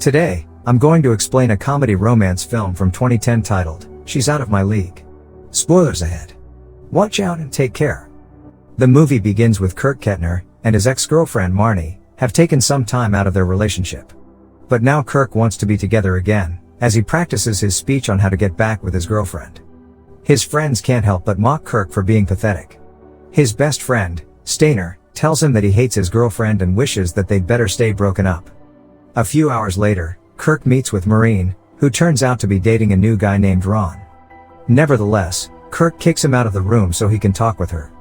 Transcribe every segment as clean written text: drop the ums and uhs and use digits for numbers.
Today, I'm going to explain a comedy romance film from 2010 titled, She's Out of My League. Spoilers ahead. Watch out and take care. The movie begins with Kirk Kettner and his ex-girlfriend Marnie have taken some time out of their relationship. But now Kirk wants to be together again, as he practices his speech on how to get back with his girlfriend. His friends can't help but mock Kirk for being pathetic. His best friend, Stainer, tells him that he hates his girlfriend and wishes that they'd better stay broken up. A few hours later, Kirk meets with Maureen, who turns out to be dating a new guy named Ron. Nevertheless, Kirk kicks him out of the room so he can talk with her.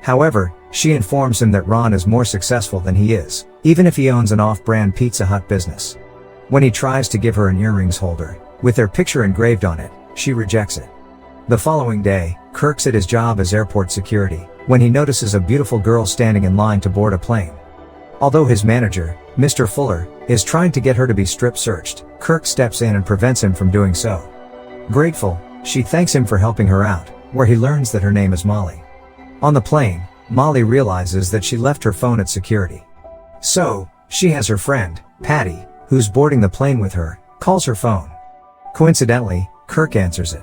However, she informs him that Ron is more successful than he is, even if he owns an off-brand Pizza Hut business. When he tries to give her an earrings holder, with their picture engraved on it, she rejects it. The following day, Kirk's at his job as airport security, when he notices a beautiful girl standing in line to board a plane. Although his manager, Mr. Fuller, is trying to get her to be strip searched, Kirk steps in and prevents him from doing so. Grateful, she thanks him for helping her out, where he learns that her name is Molly. On the plane, Molly realizes that she left her phone at security. So, she has her friend, Patty, who's boarding the plane with her, calls her phone. Coincidentally, Kirk answers it.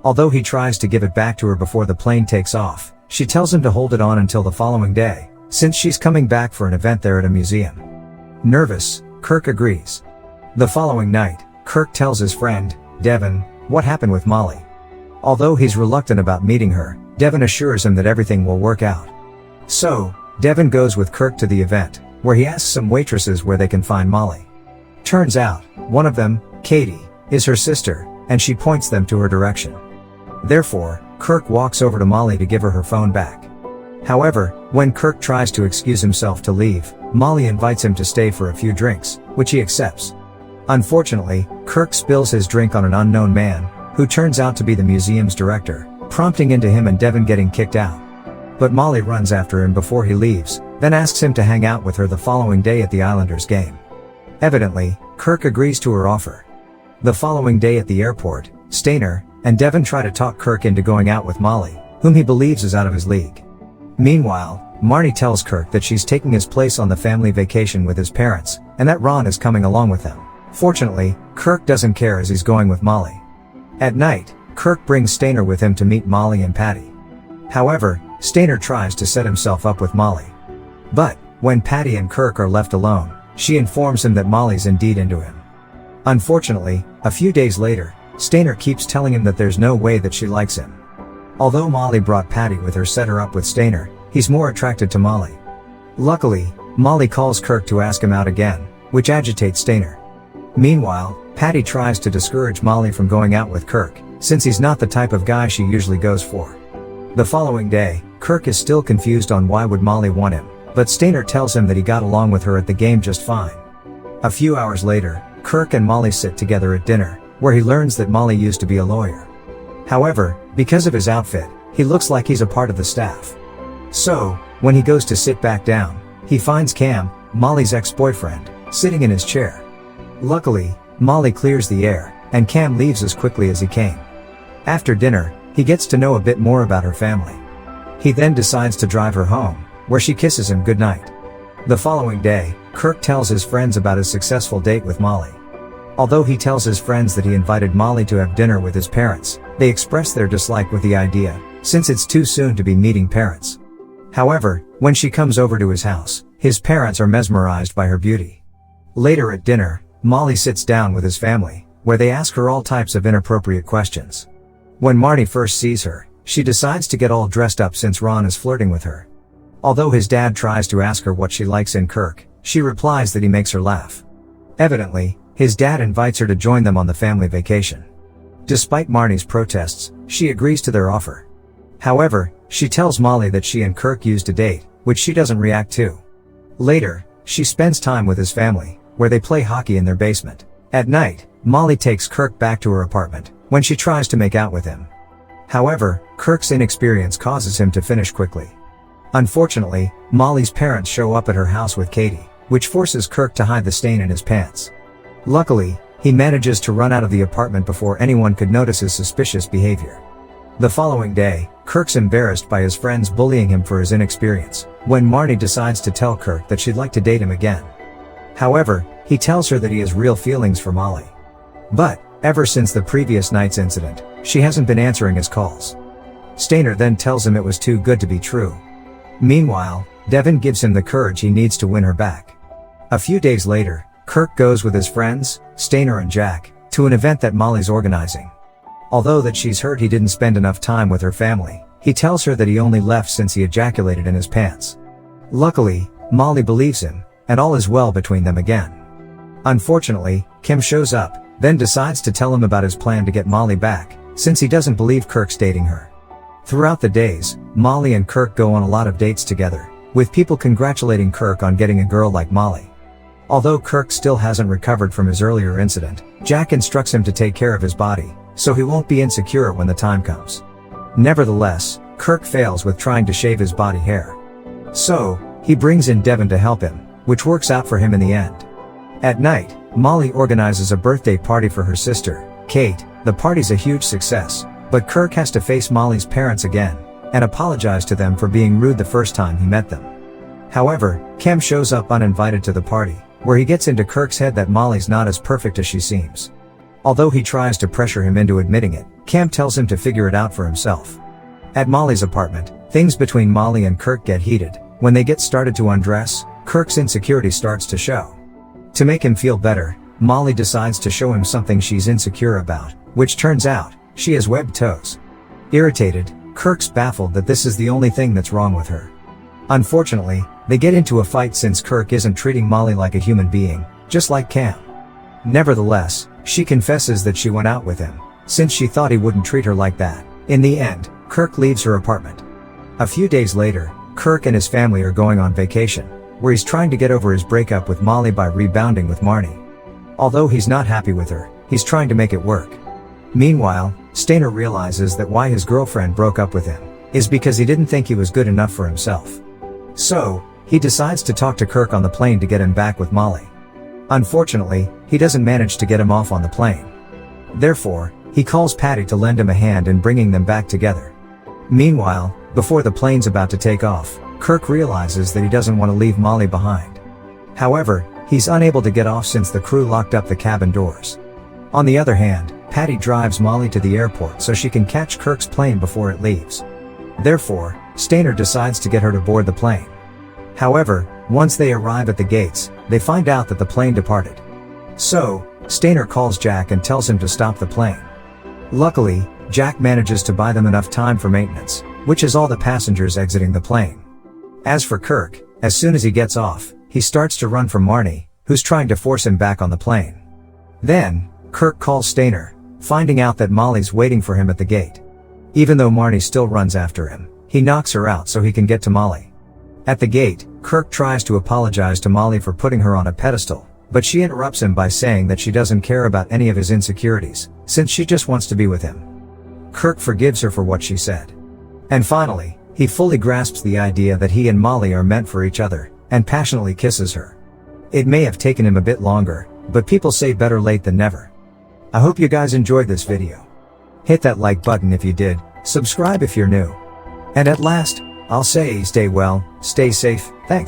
Although he tries to give it back to her before the plane takes off, she tells him to hold it on until the following day, since she's coming back for an event there at a museum. Nervous, Kirk agrees. The following night, Kirk tells his friend, Devin, what happened with Molly. Although he's reluctant about meeting her, Devin assures him that everything will work out. So, Devin goes with Kirk to the event, where he asks some waitresses where they can find Molly. Turns out, one of them, Katie, is her sister, and she points them to her direction. Therefore, Kirk walks over to Molly to give her her phone back. However, when Kirk tries to excuse himself to leave, Molly invites him to stay for a few drinks, which he accepts. Unfortunately, Kirk spills his drink on an unknown man, who turns out to be the museum's director, prompting into him and Devin getting kicked out. But Molly runs after him before he leaves, then asks him to hang out with her the following day at the Islanders game. Evidently, Kirk agrees to her offer. The following day at the airport, Stainer and Devin try to talk Kirk into going out with Molly, whom he believes is out of his league. Meanwhile, Marnie tells Kirk that she's taking his place on the family vacation with his parents, and that Ron is coming along with them. Fortunately, Kirk doesn't care as he's going with Molly. At night, Kirk brings Stainer with him to meet Molly and Patty. However, Stainer tries to set himself up with Molly. But, when Patty and Kirk are left alone, she informs him that Molly's indeed into him. Unfortunately, a few days later, Stainer keeps telling him that there's no way that she likes him. Although Molly brought Patty with her set her up with Stainer, he's more attracted to Molly. Luckily, Molly calls Kirk to ask him out again, which agitates Stainer. Meanwhile, Patty tries to discourage Molly from going out with Kirk, since he's not the type of guy she usually goes for. The following day, Kirk is still confused on why would Molly want him, but Stainer tells him that he got along with her at the game just fine. A few hours later, Kirk and Molly sit together at dinner, where he learns that Molly used to be a lawyer. However, because of his outfit, he looks like he's a part of the staff. So, when he goes to sit back down, he finds Cam, Molly's ex-boyfriend, sitting in his chair. Luckily, Molly clears the air, and Cam leaves as quickly as he came. After dinner, he gets to know a bit more about her family. He then decides to drive her home, where she kisses him goodnight. The following day, Kirk tells his friends about his successful date with Molly. Although he tells his friends that he invited Molly to have dinner with his parents, they express their dislike with the idea, since it's too soon to be meeting parents. However, when she comes over to his house, his parents are mesmerized by her beauty. Later at dinner, Molly sits down with his family, where they ask her all types of inappropriate questions. When Marnie first sees her, she decides to get all dressed up since Ron is flirting with her. Although his dad tries to ask her what she likes in Kirk, she replies that he makes her laugh. Evidently, his dad invites her to join them on the family vacation. Despite Marnie's protests, she agrees to their offer. However, she tells Molly that she and Kirk used to date, which she doesn't react to. Later, she spends time with his family, where they play hockey in their basement. At night, Molly takes Kirk back to her apartment, when she tries to make out with him. However, Kirk's inexperience causes him to finish quickly. Unfortunately, Molly's parents show up at her house with Katie, which forces Kirk to hide the stain in his pants. Luckily, he manages to run out of the apartment before anyone could notice his suspicious behavior. The following day, Kirk's embarrassed by his friends bullying him for his inexperience, when Marnie decides to tell Kirk that she'd like to date him again. However, He tells her that he has real feelings for Molly. But, ever since the previous night's incident, she hasn't been answering his calls. Stainer then tells him it was too good to be true. Meanwhile, Devon gives him the courage he needs to win her back. A few days later, Kirk goes with his friends, Stainer and Jack, to an event that Molly's organizing. Although that she's hurt he didn't spend enough time with her family, he tells her that he only left since he ejaculated in his pants. Luckily, Molly believes him, and all is well between them again. Unfortunately, Kim shows up, then decides to tell him about his plan to get Molly back, since he doesn't believe Kirk's dating her. Throughout the days, Molly and Kirk go on a lot of dates together, with people congratulating Kirk on getting a girl like Molly. Although Kirk still hasn't recovered from his earlier incident, Jack instructs him to take care of his body, so he won't be insecure when the time comes. Nevertheless, Kirk fails with trying to shave his body hair. So, he brings in Devon to help him, which works out for him in the end. At night, Molly organizes a birthday party for her sister, Kate. The party's a huge success, but Kirk has to face Molly's parents again, and apologize to them for being rude the first time he met them. However, Cam shows up uninvited to the party, where he gets into Kirk's head that Molly's not as perfect as she seems. Although he tries to pressure him into admitting it, Cam tells him to figure it out for himself. At Molly's apartment, things between Molly and Kirk get heated. When they get started to undress, Kirk's insecurity starts to show. To make him feel better, Molly decides to show him something she's insecure about, which turns out, she has webbed toes. Irritated, Kirk's baffled that this is the only thing that's wrong with her. Unfortunately, they get into a fight since Kirk isn't treating Molly like a human being, just like Cam. Nevertheless, she confesses that she went out with him, since she thought he wouldn't treat her like that. In the end, Kirk leaves her apartment. A few days later, Kirk and his family are going on vacation, where he's trying to get over his breakup with Molly by rebounding with Marnie. Although he's not happy with her, he's trying to make it work. Meanwhile, Stainer realizes that why his girlfriend broke up with him is because he didn't think he was good enough for himself. So, he decides to talk to Kirk on the plane to get him back with Molly. Unfortunately, he doesn't manage to get him off on the plane. Therefore, he calls Patty to lend him a hand in bringing them back together. Meanwhile, before the plane's about to take off, Kirk realizes that he doesn't want to leave Molly behind. However, he's unable to get off since the crew locked up the cabin doors. On the other hand, Patty drives Molly to the airport so she can catch Kirk's plane before it leaves. Therefore, Stainer decides to get her to board the plane. However, once they arrive at the gates, they find out that the plane departed. So, Stainer calls Jack and tells him to stop the plane. Luckily, Jack manages to buy them enough time for maintenance, which is all the passengers exiting the plane. As for Kirk, as soon as he gets off, he starts to run from Marnie, who's trying to force him back on the plane. Then, Kirk calls Stainer, finding out that Molly's waiting for him at the gate. Even though Marnie still runs after him, he knocks her out so he can get to Molly. At the gate, Kirk tries to apologize to Molly for putting her on a pedestal, but she interrupts him by saying that she doesn't care about any of his insecurities, since she just wants to be with him. Kirk forgives her for what she said. And finally, he fully grasps the idea that he and Molly are meant for each other, and passionately kisses her. It may have taken him a bit longer, but people say better late than never. I hope you guys enjoyed this video. Hit that like button if you did, subscribe if you're new. And at last, I'll say stay well, stay safe, thanks.